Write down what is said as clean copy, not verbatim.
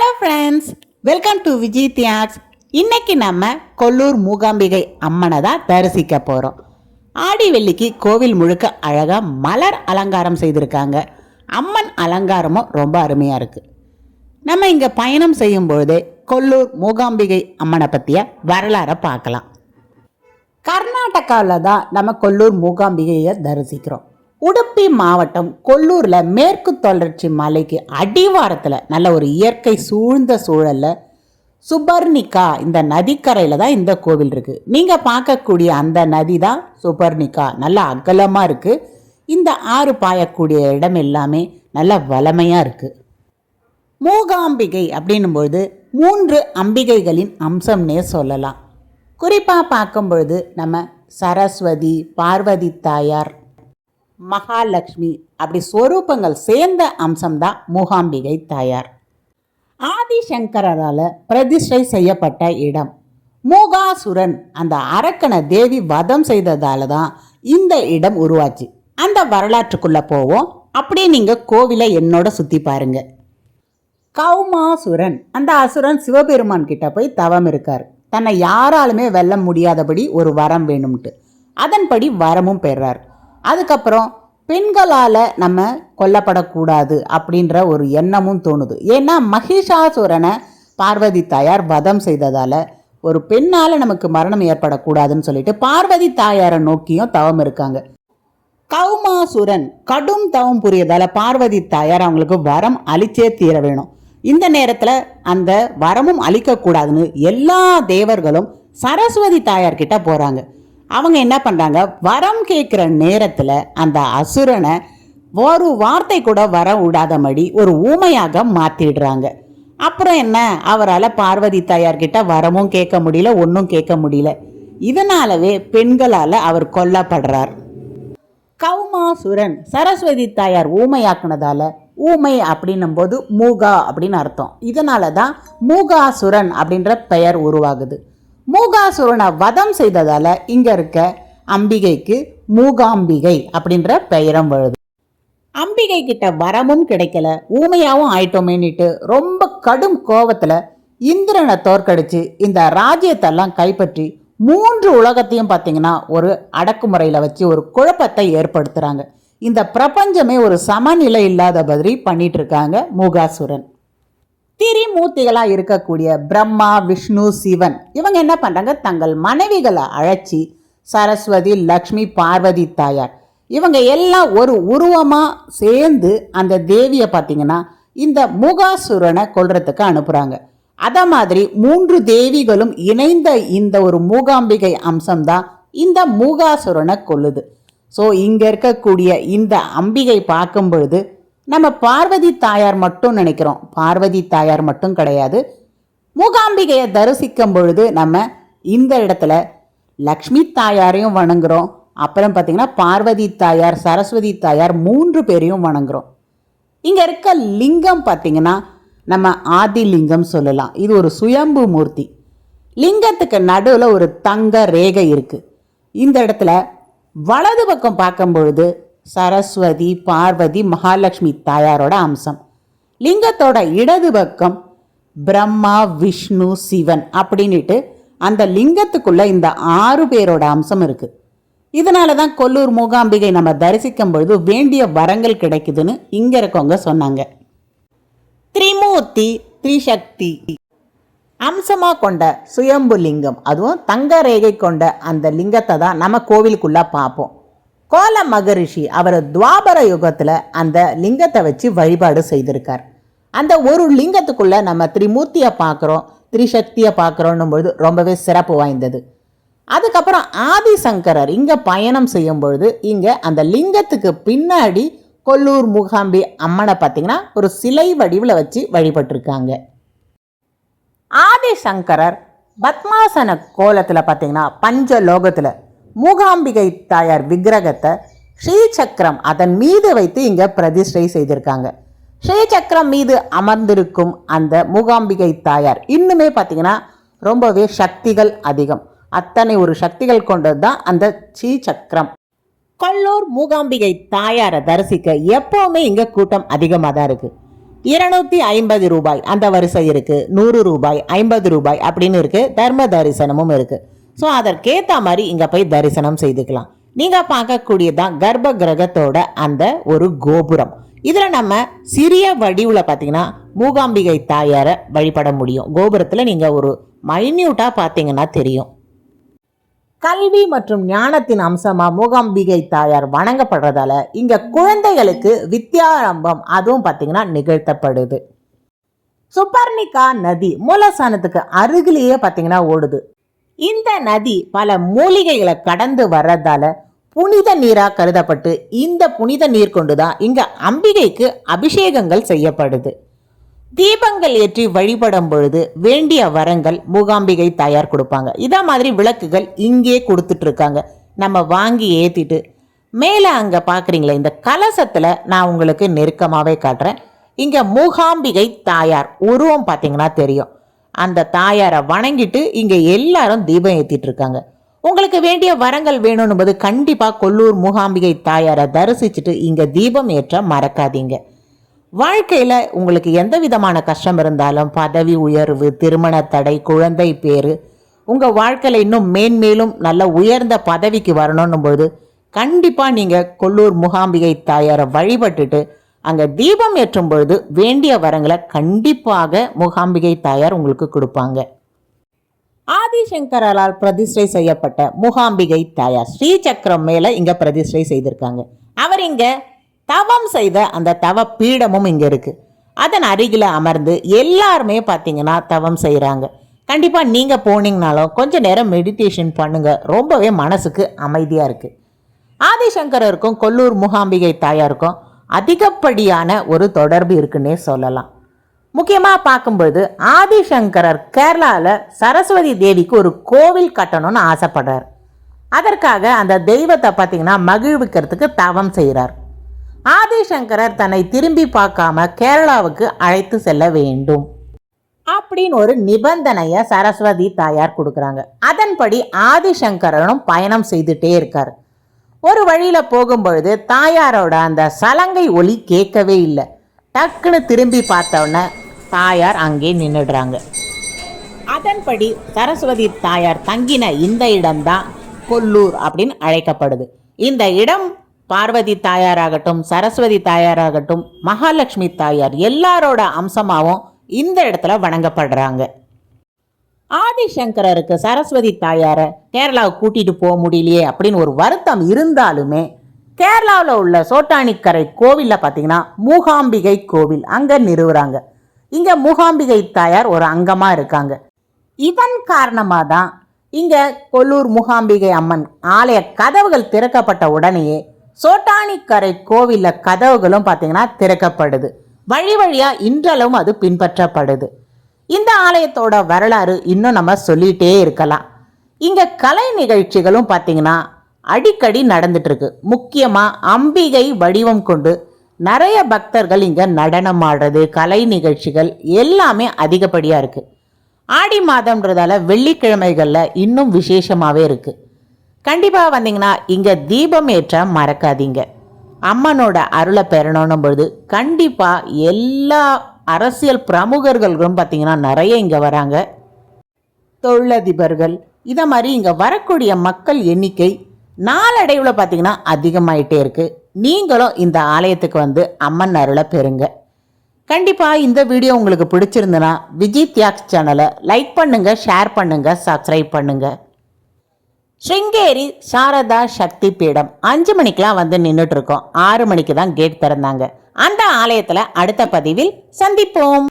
Hello friends, welcome to Vijay Thiyags. இன்னைக்கு நம்ம கொல்லூர் மூகாம்பிகை அம்மனை தான் தரிசிக்க போகிறோம். ஆடி வெள்ளிக்கு கோவில் முழுக்க அழகாக மலர் அலங்காரம் செய்திருக்காங்க. அம்மன் அலங்காரமும் ரொம்ப அருமையாக இருக்குது. நம்ம இங்கே பயணம் செய்யும் பொழுதே கொல்லூர் மூகாம்பிகை அம்மனை பற்றிய வரலாறை பார்க்கலாம். கர்நாடகாவில் தான் நம்ம கொல்லூர் மூகாம்பிகையை தரிசிக்கிறோம். உடுப்பி மாவட்டம் கொல்லூரில் மேற்கு தொடர்ச்சி மலைக்கு அடிவாரத்தில் நல்ல ஒரு இயற்கை சூழ்ந்த சூழலில் சுபர்ணிகா இந்த நதிக்கரையில் தான் இந்த கோவில் இருக்குது. நீங்கள் பார்க்கக்கூடிய அந்த நதி தான் சுபர்ணிகா. நல்லா அகலமாக இருக்குது. இந்த ஆறு பாயக்கூடிய இடம் எல்லாமே நல்ல வளமையாக இருக்குது. மூகாம்பிகை அப்படின்னும்பொழுது 3 அம்பிகைகளின் அம்சம்னே சொல்லலாம். குறிப்பாக பார்க்கும் பொழுது நம்ம சரஸ்வதி, பார்வதி தாயார், மகாலட்சுமி அப்படி ஸ்வரூபங்கள் சேர்ந்த அம்சம்தான் மூகாம்பிகை தாயார். ஆதிசங்கரால் பிரதிஷ்டை செய்யப்பட்ட இடம். மூகாசுரன் அந்த அரக்கனை தேவி வதம் செய்ததால தான் இந்த இடம் உருவாச்சு. அந்த வரலாற்றுக்குள்ளே போவோம். அப்படியே நீங்கள் கோவிலை என்னோட சுற்றி பாருங்க. கௌமாசுரன் அந்த அசுரன் சிவபெருமான் கிட்ட போய் தவம் இருக்கார். தன்னை யாராலுமே வெல்ல முடியாதபடி ஒரு வரம் வேணும்ட்டு. அதன்படி வரமும் பெறார். அதுக்கப்புறம் பெண்களால் நம்ம கொல்லப்படக்கூடாது அப்படின்ற ஒரு எண்ணமும் தோணுது. ஏன்னா மகிஷாசுரனை பார்வதி தாயார் வதம் செய்ததால் ஒரு பெண்ணால் நமக்கு மரணம் ஏற்படக்கூடாதுன்னு சொல்லிட்டு பார்வதி தாயாரை நோக்கியும் தவம் இருக்காங்க. கௌமாசுரன் கடும் தவம் புரியதால் பார்வதி தாயார் அவங்களுக்கு வரம் அளிச்சே தீர வேணும். இந்த நேரத்தில் அந்த வரமும் அளிக்கக்கூடாதுன்னு எல்லா தேவர்களும் சரஸ்வதி தாயார்கிட்ட போகிறாங்க. அவங்க என்ன பண்ணுறாங்க, வரம் கேட்குற நேரத்தில் அந்த அசுரனை ஒரு வார்த்தை கூட வர விடாதபடி ஒரு ஊமையாக மாற்றிடுறாங்க. அப்புறம் என்ன, அவரால் பார்வதி தாயார்கிட்ட வரமும் கேட்க முடியல, ஒன்றும் கேட்க முடியல. இதனாலவே பெண்களால் அவர் கொல்லப்படுறார். கௌமாசுரன் சரஸ்வதி தாயார் ஊமையாக்குனதால, ஊமை அப்படின்னும் போது மூகா அப்படின்னு அர்த்தம். இதனால தான் மூகாசுரன் அப்படின்ற பெயர் உருவாகுது. மூகாசுரனை வதம் செய்ததால இங்க இருக்க அம்பிகைக்கு மூகாம்பிகை அப்படின்ற பெயரும் வருது. அம்பிகை கிட்ட வரமும் கிடைக்கல, ஊமையாவும் ஆயிட்டோமேன்னுட்டு ரொம்ப கடும் கோபத்துல இந்திரனை தோற்கடிச்சு இந்த ராஜ்யத்தெல்லாம் கைப்பற்றி 3 உலகத்தையும் பார்த்தீங்கன்னா ஒரு அடக்குமுறையில் வச்சு ஒரு குழப்பத்தை ஏற்படுத்துகிறாங்க. இந்த பிரபஞ்சமே ஒரு சமநிலை இல்லாத மாதிரி பண்ணிட்டு இருக்காங்க மூகாசுரன். திரிமூர்த்திகளாக இருக்கக்கூடிய பிரம்மா, விஷ்ணு, சிவன் இவங்க என்ன பண்ணுறாங்க, தங்கள் மனைவிகளை அழைச்சி சரஸ்வதி, லக்ஷ்மி, பார்வதி தாயார் இவங்க எல்லாம் ஒரு உருவமாக சேர்ந்து அந்த தேவியை பார்த்தீங்கன்னா இந்த மூகாசுரனை கொல்றதுக்கு அனுப்புகிறாங்க. அத மாதிரி 3 தேவிகளும் இணைந்த இந்த ஒரு மூகாம்பிகை அம்சம்தான் இந்த மூகாசுரனை கொல்லுது. ஸோ இங்கே இருக்கக்கூடிய இந்த அம்பிகை பார்க்கும் பொழுது நம்ம பார்வதி தாயார் மட்டும் நினைக்கிறோம். பார்வதி தாயார் மட்டும் கிடையாது. மூகாம்பிகையை தரிசிக்கும் பொழுது நம்ம இந்த இடத்துல லக்ஷ்மி தாயாரையும் வணங்குறோம். அப்புறம் பார்த்தீங்கன்னா பார்வதி தாயார், சரஸ்வதி தாயார் 3 பேரையும் வணங்குறோம். இங்கே இருக்க லிங்கம் பார்த்தீங்கன்னா நம்ம ஆதிலிங்கம் சொல்லலாம். இது ஒரு சுயம்பு மூர்த்தி. லிங்கத்துக்கு நடுவில் ஒரு தங்க ரேகை இருக்குது. இந்த இடத்துல வலது பக்கம் பார்க்கும் பொழுது சரஸ்வதி, பார்வதி, மகாலட்சுமி தாயாரோட அம்சம். லிங்கத்தோட இடது பக்கம் பிரம்மா, விஷ்ணு, சிவன் அப்படின்ட்டு அந்த லிங்கத்துக்குள்ள இந்த 6 பேரோட அம்சம் இருக்குது. இதனால தான் கொல்லூர் மூகாம்பிகை நம்ம தரிசிக்கும் பொழுது வேண்டிய வரங்கள் கிடைக்குதுன்னு இங்கே இருக்கவங்க சொன்னாங்க. திரிமூர்த்தி, திரிசக்தி அம்சமாக கொண்ட சுயம்பு லிங்கம், அதுவும் தங்க ரேகை கொண்ட அந்த லிங்கத்தை தான் நம்ம கோவிலுக்குள்ளே பார்ப்போம். கோல மகரிஷி அவர் துவாபர யுகத்தில் அந்த லிங்கத்தை வச்சு வழிபாடு செய்திருக்கார். அந்த ஒரு லிங்கத்துக்குள்ளே நம்ம திரிமூர்த்தியை பார்க்குறோம், திரிசக்தியை பார்க்குறோன்னும் பொழுது ரொம்பவே சிறப்பு வாய்ந்தது. அதுக்கப்புறம் ஆதிசங்கரர் இங்கே பயணம் செய்யும் பொழுது இங்கே அந்த லிங்கத்துக்கு பின்னாடி கொல்லூர் மூகாம்பி அம்மனை பார்த்தீங்கன்னா ஒரு சிலை வடிவில் வச்சு வழிபட்டிருக்காங்க. ஆதிசங்கரர் பத்மாசன கோலத்தில் பார்த்தீங்கன்னா பஞ்சலோகத்தில் மூகாம்பிகை தாயார் விக்கிரகத்தை ஸ்ரீசக்கரம் அதன் மீது வைத்து இங்கே பிரதிஷ்டை செய்திருக்காங்க. ஸ்ரீசக்கரம் மீது அமர்ந்திருக்கும் அந்த மூகாம்பிகை தாயார் இன்னுமே பார்த்தீங்கன்னா ரொம்பவே சக்திகள் அதிகம். அத்தனை ஒரு சக்திகள் கொண்டது தான் அந்த ஸ்ரீசக்கரம். கொல்லூர் மூகாம்பிகை தாயாரை தரிசிக்க எப்போவுமே இங்கே கூட்டம் அதிகமாக தான் இருக்குது. 250 ரூபாய் அந்த வரிசை இருக்குது, 100 ரூபாய், 50 ரூபாய் அப்படின்னு இருக்குது. தர்ம தரிசனமும் இருக்குது. ஸோ அதற்கேற்ற மாதிரி இங்கே போய் தரிசனம் செய்துக்கலாம். நீங்கள் பார்க்கக்கூடியதான் கர்ப்ப கிரகத்தோட அந்த ஒரு கோபுரம். இதில் நம்ம சிறிய வடிவில் பார்த்தீங்கன்னா மூகாம்பிகை தாயாரை வழிபட முடியும். கோபுரத்தில் நீங்கள் ஒரு மைன்யூட்டாக பார்த்தீங்கன்னா தெரியும். கல்வி மற்றும் ஞானத்தின் அம்சமாக மூகாம்பிகை தாயார் வணங்கப்படுறதால இங்கே குழந்தைகளுக்கு வித்யாரம்பம் அதுவும் பார்த்தீங்கன்னா நிகழ்த்தப்படுது. சுப்பர்ணிகா நதி மூலஸ்தானத்துக்கு அருகிலேயே பார்த்தீங்கன்னா ஓடுது. இந்த நதி பல மூலிகைகளை கடந்து வர்றதால புனித நீராக கருதப்பட்டு இந்த புனித நீர் கொண்டுதான் இங்க அம்பிகைக்கு அபிஷேகங்கள் செய்யப்படுது. தீபங்கள் ஏற்றி வழிபடும் பொழுது வேண்டிய வரங்கள் மூகாம்பிகை தாயார் கொடுப்பாங்க. இதே மாதிரி விளக்குகள் இங்கே கொடுத்துட்டு இருக்காங்க. நம்ம வாங்கி ஏற்றிட்டு மேலே அங்கே பார்க்குறீங்களே இந்த கலசத்தில் நான் உங்களுக்கு நெருக்கமாகவே காட்டுறேன். இங்கே மூகாம்பிகை தாயார் உருவம் பார்த்தீங்கன்னா தெரியும். அந்த தாயாரை வணங்கிட்டு இங்கே எல்லாரும் தீபம் ஏற்றிட்டு இருக்காங்க. உங்களுக்கு வேண்டிய வரங்கள் வேணும்னும்போது கண்டிப்பாக கொல்லூர் மூகாம்பிகை தாயாரை தரிசிச்சுட்டு இங்கே தீபம் ஏற்ற மறக்காதீங்க. வாழ்க்கையில் உங்களுக்கு எந்த விதமான கஷ்டம் இருந்தாலும், பதவி உயர்வு, திருமண தடை, குழந்தை பேரு, உங்கள் வாழ்க்கையில் இன்னும் மேன்மேலும் நல்ல உயர்ந்த பதவிக்கு வரணும்னும் போது கண்டிப்பாக நீங்கள் கொல்லூர் மூகாம்பிகை தாயாரை வழிபட்டுட்டு அங்கே தீபம் ஏற்றும் பொழுது வேண்டிய வரங்களை கண்டிப்பாக மூகாம்பிகை தாயார் உங்களுக்கு கொடுப்பாங்க. ஆதிசங்கரால் பிரதிஷ்டை செய்யப்பட்ட மூகாம்பிகை தாயார் ஸ்ரீசக்கரம் மேலே இங்கே பிரதிஷ்டை செய்திருக்காங்க. அவர் இங்கே தவம் செய்த அந்த தவ பீடமும் இங்கே இருக்குது. அதன் அருகில் அமர்ந்து எல்லாருமே பார்த்தீங்கன்னா தவம் செய்கிறாங்க. கண்டிப்பாக நீங்கள் போனீங்கனாலும் கொஞ்சம் நேரம் மெடிடேஷன் பண்ணுங்கள். ரொம்பவே மனசுக்கு அமைதியாக இருக்குது. ஆதிசங்கரருக்கும் கொல்லூர் மூகாம்பிகை தாயாருக்கும் அதிகப்படியான ஒரு தொடர்பு இருக்குன்னே சொல்லலாம். முக்கியமாக பார்க்கும்பொழுது ஆதிசங்கரர் கேரளாவில் சரஸ்வதி தேவிக்கு ஒரு கோவில் கட்டணும்னு ஆசைப்படுறார். அதற்காக அந்த தெய்வத்தை பார்த்தீங்கன்னா மகிழ்விக்கிறதுக்கு தவம் செய்கிறார். ஆதிசங்கரர் தன்னை திரும்பி பார்க்காம கேரளாவுக்கு அழைத்து செல்ல வேண்டும் அப்படின்னு ஒரு நிபந்தனையை சரஸ்வதி தாயார் கொடுக்குறாங்க. அதன்படி ஆதிசங்கரனும் பயணம் செய்துட்டே இருக்கார். ஒரு வழியில் போகும்பொழுது தாயாரோட அந்த சலங்கை ஒலி கேட்கவே இல்லை. டக்குன்னு திரும்பி பார்த்தோன்னே தாயார் அங்கே நின்றுடுறாங்க. அதன்படி சரஸ்வதி தாயார் தங்கின இந்த இடம்தான் கொல்லூர் அப்படின்னு அழைக்கப்படுது. இந்த இடம் பார்வதி தாயாராகட்டும், சரஸ்வதி தாயாராகட்டும், மகாலட்சுமி தாயார் எல்லாரோட அம்சமாகவும் இந்த இடத்துல வணங்கப்படுறாங்க. ஆதிசங்கரருக்கு சரஸ்வதி தாயாரை கேரளாவுக்கு கூட்டிகிட்டு போக முடியலையே அப்படின்னு ஒரு வருத்தம் இருந்தாலுமே கேரளாவில் உள்ள சோட்டானிக்கரை கோவிலில் பார்த்தீங்கன்னா மூகாம்பிகை கோவில் அங்கே நிறுவுறாங்க. இங்கே மூகாம்பிகை தாயார் ஒரு அங்கமாக இருக்காங்க. இதன் காரணமாக தான் இங்கே கொல்லூர் மூகாம்பிகை அம்மன் ஆலய கதவுகள் திறக்கப்பட்ட உடனேயே சோட்டானிக்கரை கோவிலில் கதவுகளும் பார்த்தீங்கன்னா திறக்கப்படுது. வழி வழியாக இன்றளவும் அது பின்பற்றப்படுது. இந்த ஆலயத்தோட வரலாறு இன்னும் நம்ம சொல்லிகிட்டே இருக்கலாம். இங்கே கலை நிகழ்ச்சிகளும் பார்த்தீங்கன்னா அடிக்கடி நடந்துட்டு இருக்கு. முக்கியமாக அம்பிகை வடிவம் கொண்டு நிறைய பக்தர்கள் இங்கே நடனம் ஆடுறது, கலை நிகழ்ச்சிகள் எல்லாமே அதிகப்படியாக இருக்குது. ஆடி மாதம்ன்றதால வெள்ளிக்கிழமைகளில் இன்னும் விசேஷமாகவே இருக்குது. கண்டிப்பாக வந்தீங்கன்னா இங்கே தீபம் ஏற்ற மறக்காதீங்க. அம்மனோட அருளை பெறணும் பொழுது கண்டிப்பாக எல்லா அரசியல் பிரமுகர்களும் பார்த்தீங்கன்னா நிறைய இங்கே வராங்க. தொழிலதிபர்கள் இதை மாதிரி இங்கே வரக்கூடிய மக்கள் எண்ணிக்கை நாளடைவில் பார்த்தீங்கன்னா அதிகமாயிட்டே இருக்குது. நீங்களும் இந்த ஆலயத்துக்கு வந்து அம்மன் அருளை பெறுங்க. கண்டிப்பாக இந்த வீடியோ உங்களுக்கு பிடிச்சிருந்துன்னா விஜய் தியாக்ஸ் சேனலை லைக் பண்ணுங்கள், ஷேர் பண்ணுங்கள், சப்ஸ்கிரைப் பண்ணுங்கள். ஸ்ருங்கேரி சாரதா சக்தி பீடம் 5 மணிக்கெலாம் வந்து நின்றுட்டுருக்கோம். 6 மணிக்கு தான் கேட் திறந்தாங்க. அந்த ஆலயத்தில் அடுத்த பதிவில் சந்திப்போம்.